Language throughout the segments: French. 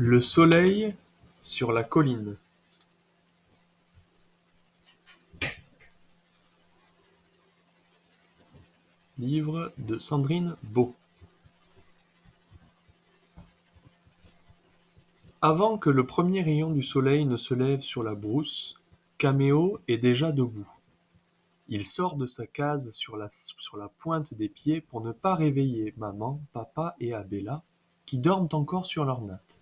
Le soleil sur la colline. Livre de Sandrine Beau. Avant que le premier rayon du soleil ne se lève sur la brousse, Caméo est déjà debout. Il sort de sa case sur la pointe des pieds pour ne pas réveiller maman, papa et Abella, qui dorment encore sur leur natte.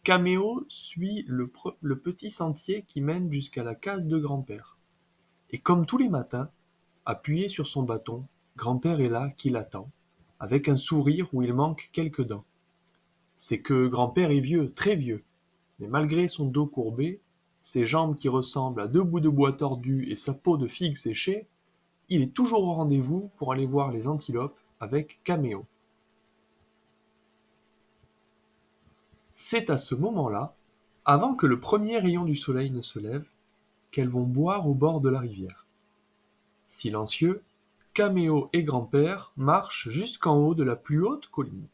Caméo suit le petit sentier qui mène jusqu'à la case de grand-père. Et comme tous les matins, appuyé sur son bâton, grand-père est là qui l'attend, avec un sourire où il manque quelques dents. C'est que grand-père est vieux, très vieux, mais malgré son dos courbé, ses jambes qui ressemblent à deux bouts de bois tordus et sa peau de figue séchée, il est toujours au rendez-vous pour aller voir les antilopes avec Caméo. C'est à ce moment-là, avant que le premier rayon du soleil ne se lève, qu'elles vont boire au bord de la rivière. Silencieux, Caméo et grand-père marchent jusqu'en haut de la plus haute colline.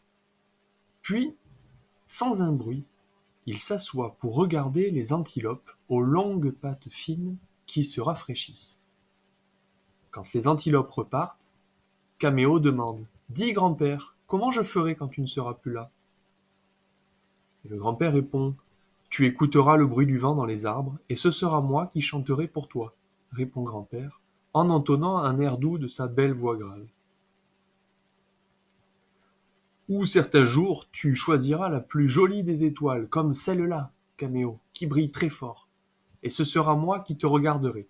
Puis, sans un bruit, ils s'assoient pour regarder les antilopes aux longues pattes fines qui se rafraîchissent. Quand les antilopes repartent, Caméo demande « Dis, grand-père, comment je ferai quand tu ne seras plus là ?» Et le grand-père répond « Tu écouteras le bruit du vent dans les arbres, et ce sera moi qui chanterai pour toi, » répond grand-père, en entonnant un air doux de sa belle voix grave. Ou certains jours, tu choisiras la plus jolie des étoiles, comme celle-là, Caméo, qui brille très fort, et ce sera moi qui te regarderai.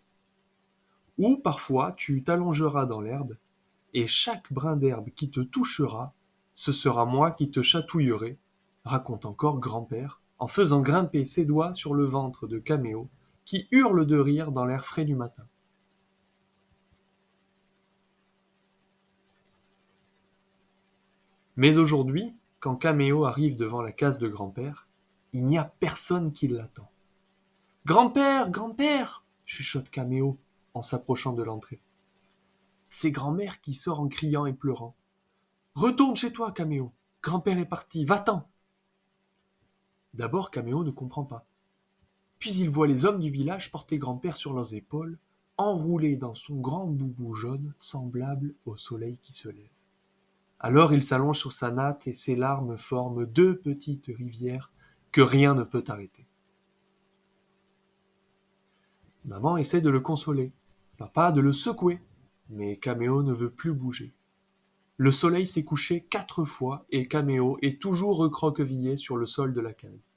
Ou parfois, tu t'allongeras dans l'herbe, et chaque brin d'herbe qui te touchera, ce sera moi qui te chatouillerai, raconte encore grand-père, en faisant grimper ses doigts sur le ventre de Caméo, qui hurle de rire dans l'air frais du matin. Mais aujourd'hui, quand Caméo arrive devant la case de grand-père, il n'y a personne qui l'attend. Grand-père, grand-père, chuchote Caméo en s'approchant de l'entrée. C'est grand-mère qui sort en criant et pleurant. Retourne chez toi, Caméo. Grand-père est parti, va-t'en. D'abord, Caméo ne comprend pas. Puis il voit les hommes du village porter grand-père sur leurs épaules, enroulé dans son grand boubou jaune, semblable au soleil qui se lève. Alors il s'allonge sur sa natte et ses larmes forment deux petites rivières que rien ne peut arrêter. Maman essaie de le consoler, papa de le secouer, mais Caméo ne veut plus bouger. Le soleil s'est couché 4 fois et Caméo est toujours recroquevillé sur le sol de la case.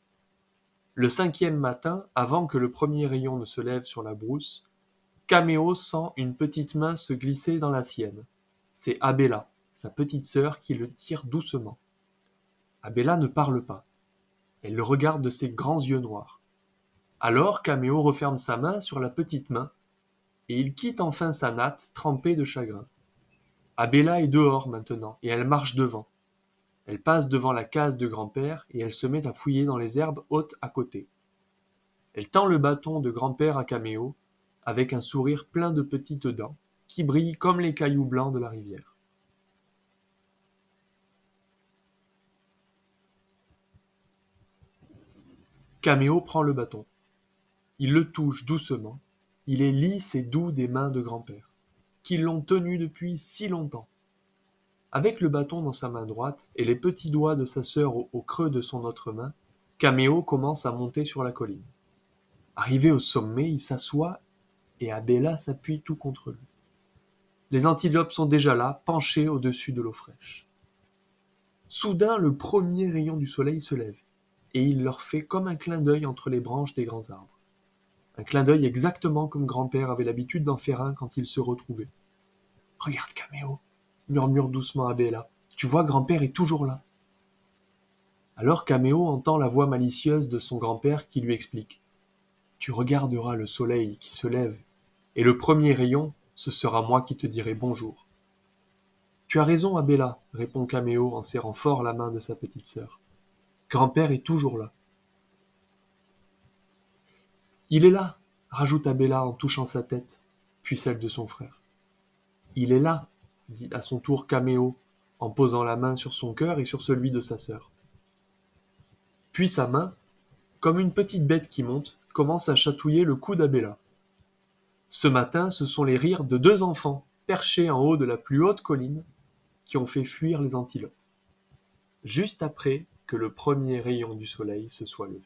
Le 5e matin, avant que le premier rayon ne se lève sur la brousse, Caméo sent une petite main se glisser dans la sienne. C'est Abella, sa petite sœur, qui le tire doucement. Abella ne parle pas. Elle le regarde de ses grands yeux noirs. Alors Caméo referme sa main sur la petite main, et il quitte enfin sa natte trempée de chagrin. Abella est dehors maintenant, et elle marche devant. Elle passe devant la case de grand-père, et elle se met à fouiller dans les herbes hautes à côté. Elle tend le bâton de grand-père à Caméo, avec un sourire plein de petites dents, qui brillent comme les cailloux blancs de la rivière. Caméo prend le bâton. Il le touche doucement. Il est lisse et doux des mains de grand-père, qui l'ont tenu depuis si longtemps. Avec le bâton dans sa main droite et les petits doigts de sa sœur au creux de son autre main, Caméo commence à monter sur la colline. Arrivé au sommet, il s'assoit et Abella s'appuie tout contre lui. Les antilopes sont déjà là, penchées au-dessus de l'eau fraîche. Soudain, le premier rayon du soleil se lève, et il leur fait comme un clin d'œil entre les branches des grands arbres. Un clin d'œil exactement comme grand-père avait l'habitude d'en faire un quand ils se retrouvaient. « Regarde, Caméo, murmure doucement Abella. Tu vois, grand-père est toujours là. » Alors Caméo entend la voix malicieuse de son grand-père qui lui explique. « Tu regarderas le soleil qui se lève, et le premier rayon, ce sera moi qui te dirai bonjour. » Tu as raison, Abella, répond Caméo en serrant fort la main de sa petite sœur. Grand-père est toujours là. Il est là, rajoute Abella en touchant sa tête, puis celle de son frère. Il est là, dit à son tour Caméo, en posant la main sur son cœur et sur celui de sa sœur. Puis sa main, comme une petite bête qui monte, commence à chatouiller le cou d'Abella. Ce matin, ce sont les rires de 2 enfants, perchés en haut de la plus haute colline, qui ont fait fuir les antilopes, juste après que le premier rayon du soleil se soit levé.